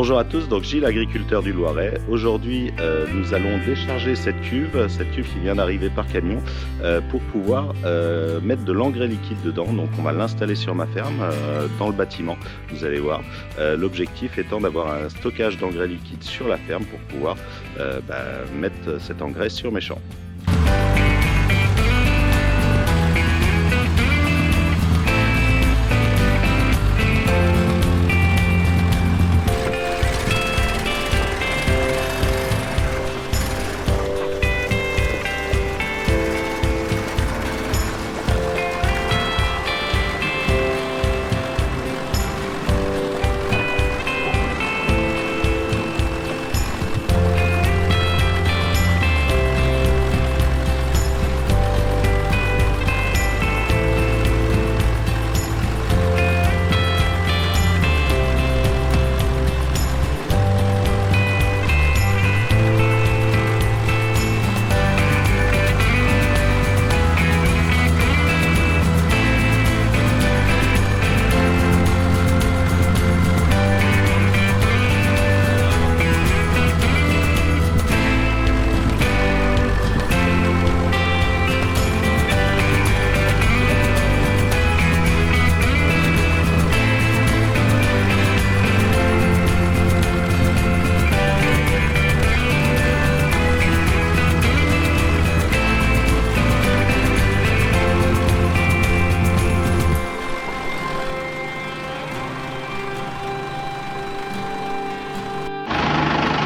Bonjour à tous, donc Gilles, agriculteur du Loiret. Aujourd'hui, nous allons décharger cette cuve qui vient d'arriver par camion, pour pouvoir mettre de l'engrais liquide dedans. Donc on va l'installer sur ma ferme, dans le bâtiment, vous allez voir. L'objectif étant d'avoir un stockage d'engrais liquide sur la ferme pour pouvoir mettre cet engrais sur mes champs.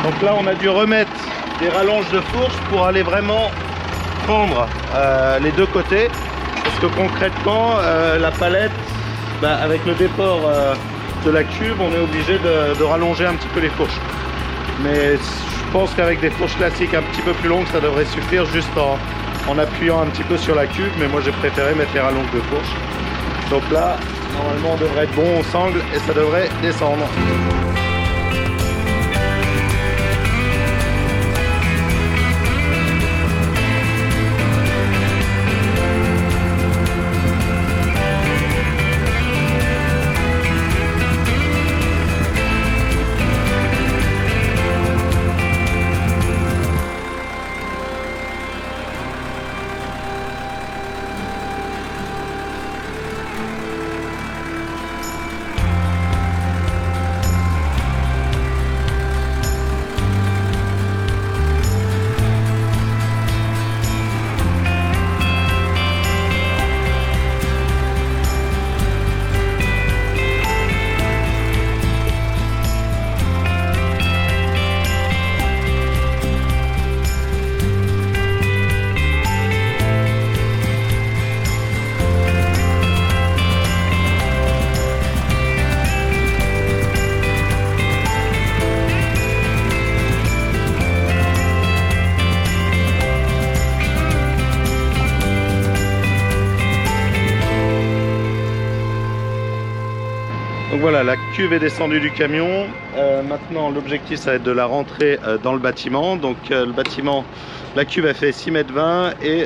Donc là on a dû remettre des rallonges de fourche pour aller vraiment prendre les deux côtés, parce que concrètement la palette, avec le déport de la cuve, on est obligé de rallonger un petit peu les fourches. Mais je pense qu'avec des fourches classiques un petit peu plus longues, ça devrait suffire juste en appuyant un petit peu sur la cuve, mais moi j'ai préféré mettre les rallonges de fourche. Donc là normalement on devrait être bon au sangle et ça devrait descendre. Donc voilà, la cuve est descendue du camion. Maintenant l'objectif ça va être de la rentrer dans le bâtiment. Donc le bâtiment, la cuve a fait 6,20 m et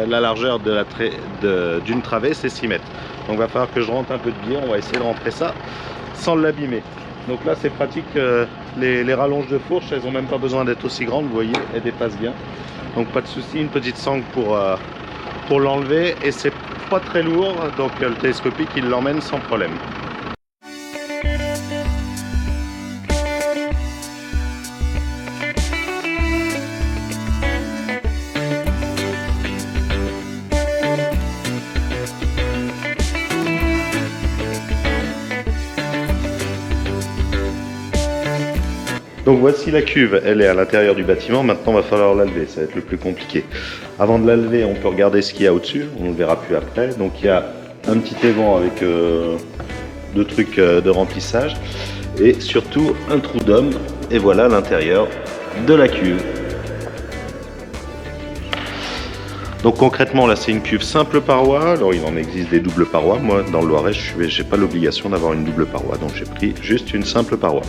la largeur d'une travée c'est 6 mètres. Donc il va falloir que je rentre un peu de biais, on va essayer de rentrer ça sans l'abîmer. Donc là c'est pratique, les rallonges de fourche, elles n'ont même pas besoin d'être aussi grandes, vous voyez, elles dépassent bien. Donc pas de souci, une petite sangle pour l'enlever, et c'est pas très lourd, donc le télescopique il l'emmène sans problème. Donc voici la cuve, elle est à l'intérieur du bâtiment, maintenant il va falloir la lever, ça va être le plus compliqué. Avant de la lever, on peut regarder ce qu'il y a au-dessus, on ne le verra plus après. Donc il y a un petit évent avec deux trucs de remplissage et surtout un trou d'homme, et voilà l'intérieur de la cuve. Donc concrètement là c'est une cuve simple paroi, alors il en existe des doubles parois, moi dans le Loiret je n'ai pas l'obligation d'avoir une double paroi, donc j'ai pris juste une simple paroi.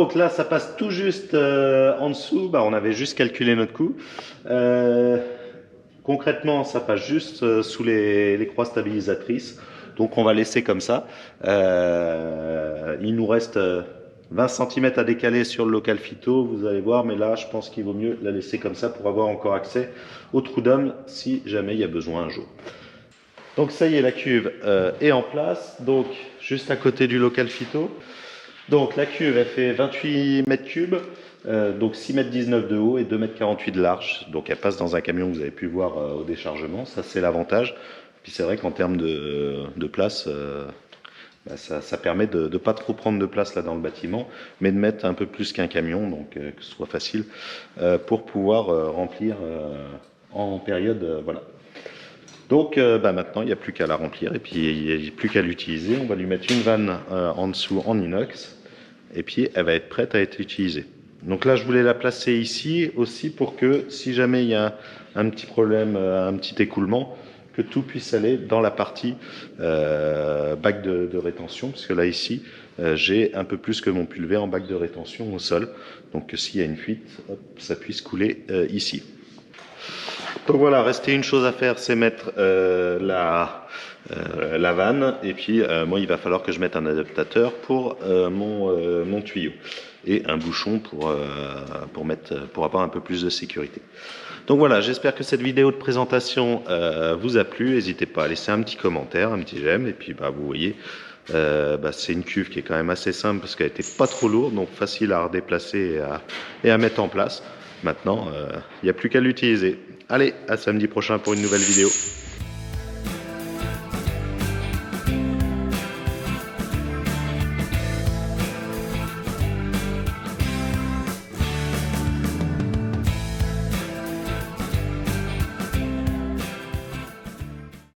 Donc là, ça passe tout juste en dessous. Bah, on avait juste calculé notre coût. Concrètement, ça passe juste sous les croix stabilisatrices. Donc on va laisser comme ça. Il nous reste 20 cm à décaler sur le local phyto, vous allez voir, mais là je pense qu'il vaut mieux la laisser comme ça pour avoir encore accès au trou d'homme si jamais il y a besoin un jour. Donc ça y est, la cuve est en place, donc juste à côté du local phyto. Donc la cuve elle fait 28 mètres cubes, donc 6,19 m de haut et 2,48 m de large. Donc elle passe dans un camion que vous avez pu voir au déchargement, ça c'est l'avantage. Puis c'est vrai qu'en termes de place, bah ça permet de ne pas trop prendre de place là dans le bâtiment, mais de mettre un peu plus qu'un camion, donc que ce soit facile pour pouvoir remplir en période, voilà. Donc bah maintenant il n'y a plus qu'à la remplir et puis il n'y a plus qu'à l'utiliser. On va lui mettre une vanne en dessous en inox et puis elle va être prête à être utilisée. Donc là je voulais la placer ici aussi pour que si jamais il y a un petit problème, un petit écoulement, que tout puisse aller dans la partie bac de rétention, parce que là ici j'ai un peu plus que mon pulvé en bac de rétention au sol, donc que s'il y a une fuite, hop, ça puisse couler ici. Donc voilà, restait une chose à faire, c'est mettre la vanne, et puis moi il va falloir que je mette un adaptateur pour mon tuyau et un bouchon pour avoir un peu plus de sécurité. Donc voilà, j'espère que cette vidéo de présentation vous a plu. N'hésitez pas à laisser un petit commentaire, un petit j'aime, et puis bah, vous voyez, c'est une cuve qui est quand même assez simple parce qu'elle n'était pas trop lourde, donc facile à redéplacer et à mettre en place. Maintenant, il n'y a plus qu'à l'utiliser. Allez, à samedi prochain pour une nouvelle vidéo.